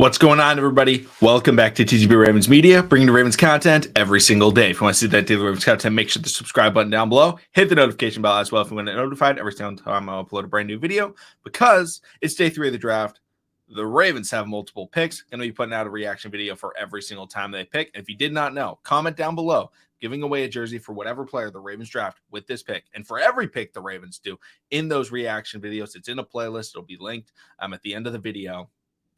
What's going on, everybody? Welcome back to TGB Ravens Media, bringing the Ravens content every single day. If you want to see that daily Ravens content, make sure to subscribe button down below. Hit the notification bell as well if you want to get notified every single time I upload a brand new video. Because it's day 3 of the draft, the Ravens have multiple picks. Going to be putting out a reaction video for every single time they pick. And if you did not know, comment down below, giving away a jersey for whatever player the Ravens draft with this pick. And for every pick the Ravens do in those reaction videos, it's in a playlist. It'll be linked at the end of the video.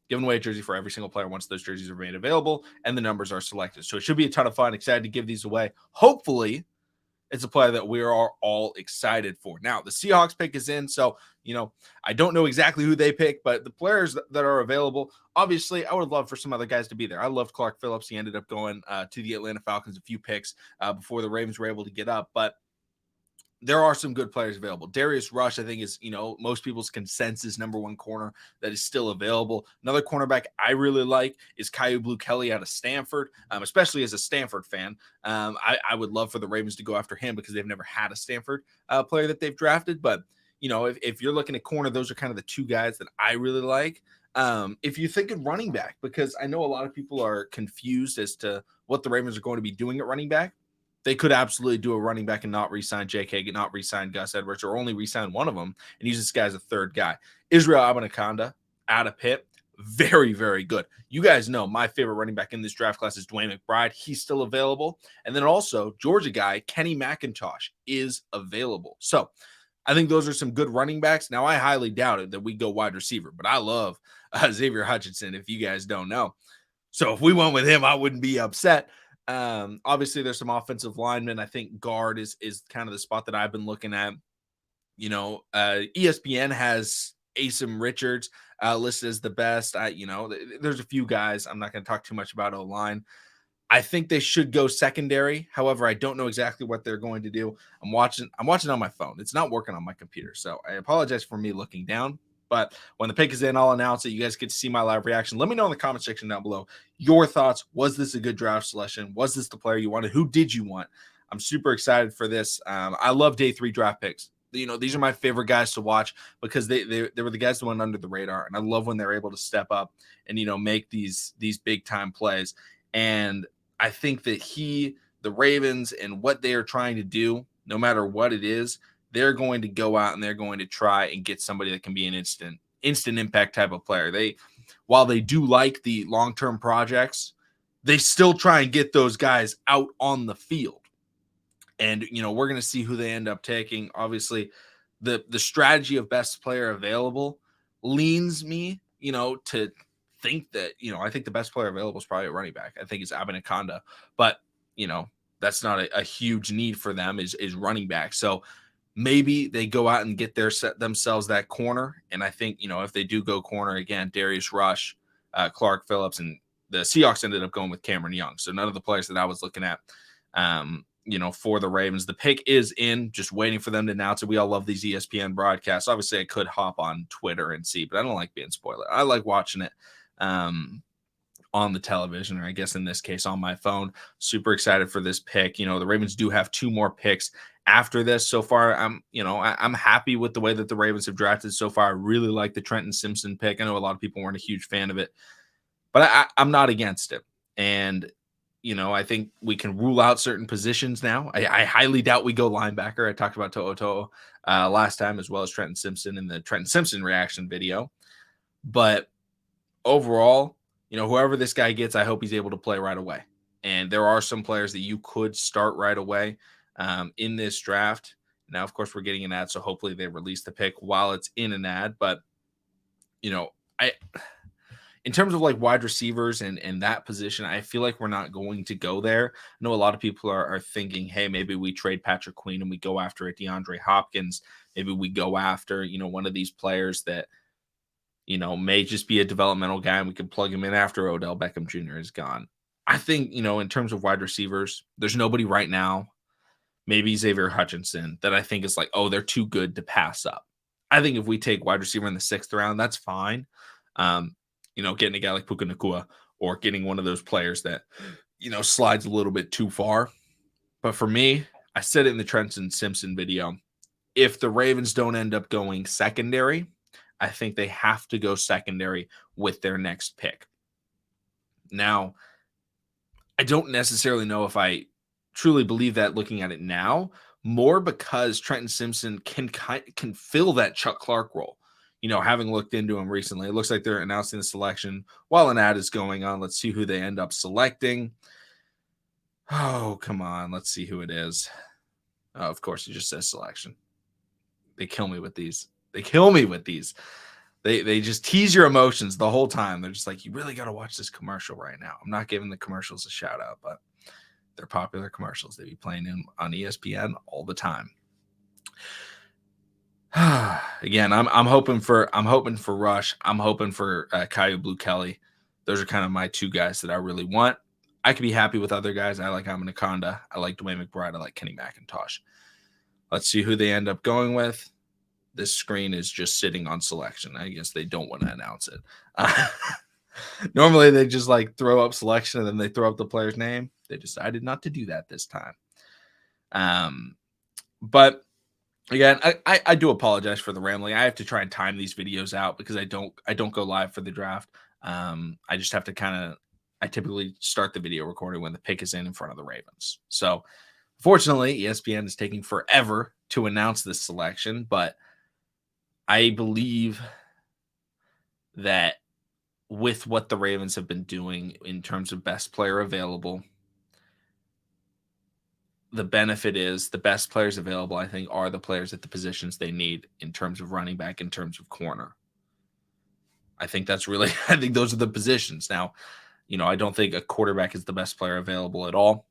Giving away a jersey for every single player once those jerseys are made available and the numbers are selected. So it should be a ton of fun. Excited to give these away. Hopefully, it's a player that we are all excited for. Now, the Seahawks pick is in, so, I don't know exactly who they pick, but the players that are available, obviously, I would love for some other guys to be there. I loved Clark Phillips. He ended up going to the Atlanta Falcons a few picks before the Ravens were able to get up, but there are some good players available. Darius Rush, I think, is, most people's consensus #1 corner that is still available. Another cornerback I really like is Kyu Blue Kelly out of Stanford, especially as a Stanford fan. I would love for the Ravens to go after him because they've never had a Stanford player that they've drafted. But, if you're looking at corner, those are kind of the two guys that I really like. If you're thinking running back, because I know a lot of people are confused as to what the Ravens are going to be doing at running back. They could absolutely do a running back and not re-sign J.K., not re-sign Gus Edwards, or only re-sign one of them and use this guy as a third guy. Israel Abanikanda out of Pitt, very, very good. You guys know my favorite running back in this draft class is Dwayne McBride. He's still available. And then also, Georgia guy, Kenny McIntosh, is available. So I think those are some good running backs. Now, I highly doubt it that we go wide receiver, but I love Xavier Hutchinson, if you guys don't know. So if we went with him, I wouldn't be upset. Obviously there's some offensive linemen. I think guard is kind of the spot that I've been looking at. ESPN has Asim Richards listed as the best. There's a few guys. I'm not going to talk too much about O-line. I think they should go secondary. However, I don't know exactly what they're going to do. I'm watching on my phone. It's not working on my computer. So I apologize for me looking down. But when the pick is in, I'll announce it. You guys get to see my live reaction. Let me know in the comment section down below your thoughts. Was this a good draft selection? Was this the player you wanted? Who did you want? I'm super excited for this. I love day 3 draft picks. These are my favorite guys to watch because they were the guys that went under the radar. And I love when they're able to step up and, make these big time plays. And I think that the Ravens and what they are trying to do, no matter what it is, they're going to go out and they're going to try and get somebody that can be an instant impact type of player. While they do like the long-term projects, they still try and get those guys out on the field. And, we're going to see who they end up taking. Obviously, the strategy of best player available leans me, to think that, I think the best player available is probably a running back. I think it's Abanikanda. But, that's not a huge need for them is running back. So, maybe they go out and get themselves that corner. And I think, if they do go corner again, Darius Rush, Clark Phillips, and the Seahawks ended up going with Cameron Young. So none of the players that I was looking at, for the Ravens. The pick is in, just waiting for them to announce it. We all love these ESPN broadcasts. Obviously, I could hop on Twitter and see, but I don't like being spoiled. I like watching it on the television, or I guess in this case on my phone. Super excited for this pick. The Ravens do have 2 more picks after this. So far, I'm happy with the way that the Ravens have drafted so far. I really like the Trenton Simpson pick. I know a lot of people weren't a huge fan of it, but I'm not against it. And, I think we can rule out certain positions now. I highly doubt we go linebacker. I talked about To'o last time, as well as Trenton Simpson in the Trenton Simpson reaction video. But overall, whoever this guy gets, I hope he's able to play right away. And there are some players that you could start right away in this draft. Now, of course, we're getting an ad, so hopefully they release the pick while it's in an ad. But, in terms of like wide receivers and that position, I feel like we're not going to go there. I know a lot of people are thinking, hey, maybe we trade Patrick Queen and we go after a DeAndre Hopkins. Maybe we go after, one of these players that, may just be a developmental guy and we can plug him in after Odell Beckham Jr. is gone. I think, in terms of wide receivers, there's nobody right now, maybe Xavier Hutchinson, that I think is like, oh, they're too good to pass up. I think if we take wide receiver in the 6th round, that's fine. Getting a guy like Puka Nacua or getting one of those players that, slides a little bit too far. But for me, I said it in the Trenton Simpson video. If the Ravens don't end up going secondary, I think they have to go secondary with their next pick. Now, I don't necessarily know if I truly believe that looking at it now, more because Trenton Simpson can fill that Chuck Clark role. Having looked into him recently, it looks like they're announcing the selection while an ad is going on. Let's see who they end up selecting. Oh, come on. Let's see who it is. Oh, of course, it just says selection. They kill me with these. They kill me with these. They just tease your emotions the whole time. They're just like, you really got to watch this commercial right now. I'm not giving the commercials a shout out, but they're popular commercials. They be playing on ESPN all the time. Again, I'm hoping for Rush. I'm hoping for Caillou Blue Kelly. Those are kind of my two guys that I really want. I could be happy with other guys. I like Anaconda. I like Dwayne McBride. I like Kenny McIntosh. Let's see who they end up going with. This screen is just sitting on selection. I guess they don't want to announce it. Normally, they just like throw up selection and then they throw up the player's name. They decided not to do that this time. But again, I do apologize for the rambling. I have to try and time these videos out because I don't go live for the draft. I just have to I typically start the video recording when the pick is in front of the Ravens. So fortunately, ESPN is taking forever to announce this selection, but I believe that with what the Ravens have been doing in terms of best player available, the benefit is the best players available, I think, are the players at the positions they need in terms of running back, in terms of corner. I think those are the positions. Now, I don't think a quarterback is the best player available at all.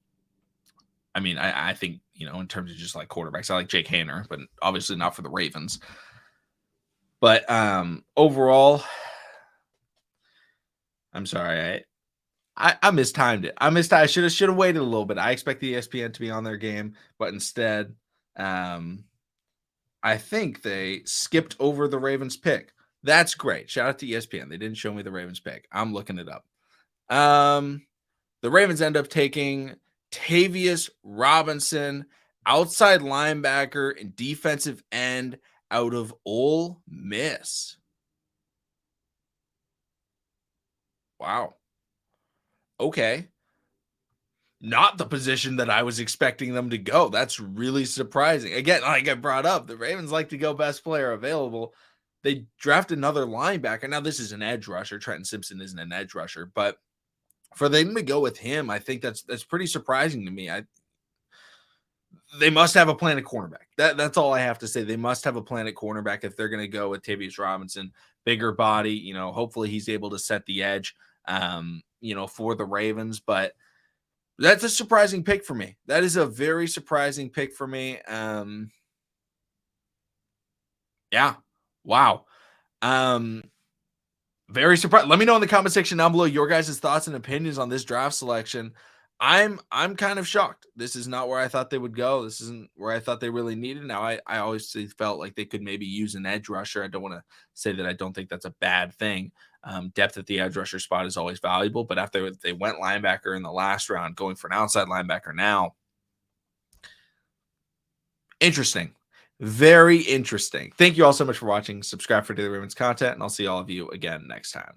I mean, I think, in terms of just like quarterbacks, I like Jake Haener, but obviously not for the Ravens. But overall, I'm sorry, I mistimed it. I should have waited a little bit. I expect the ESPN to be on their game, but instead, I think they skipped over the Ravens pick. That's great. Shout out to ESPN. They didn't show me the Ravens pick. I'm looking it up. The Ravens end up taking Tavius Robinson, outside linebacker and defensive end out of Ole Miss. Wow. Okay. Not the position that I was expecting them to go. That's really surprising. Again, like I brought up, the Ravens like to go best player available. They draft another linebacker. Now, this is an edge rusher. Trenton Simpson isn't an edge rusher, but for them to go with him, I think that's pretty surprising to me. They must have a plan at cornerback. That's all I have to say. They must have a plan at cornerback if they're going to go with Tavius Robinson, bigger body. Hopefully he's able to set the edge, for the Ravens. But that's a surprising pick for me. That is a very surprising pick for me. Yeah. Wow. Very surprised. Let me know in the comment section down below your guys' thoughts and opinions on this draft selection. I'm kind of shocked. This is not where I thought they would go. This isn't where I thought they really needed. Now, I always felt like they could maybe use an edge rusher. I don't want to say that I don't think that's a bad thing. Depth at the edge rusher spot is always valuable, but after they went linebacker in the last round, going for an outside linebacker now, interesting. Very interesting. Thank you all so much for watching. Subscribe for daily Ravens content, and I'll see all of you again next time.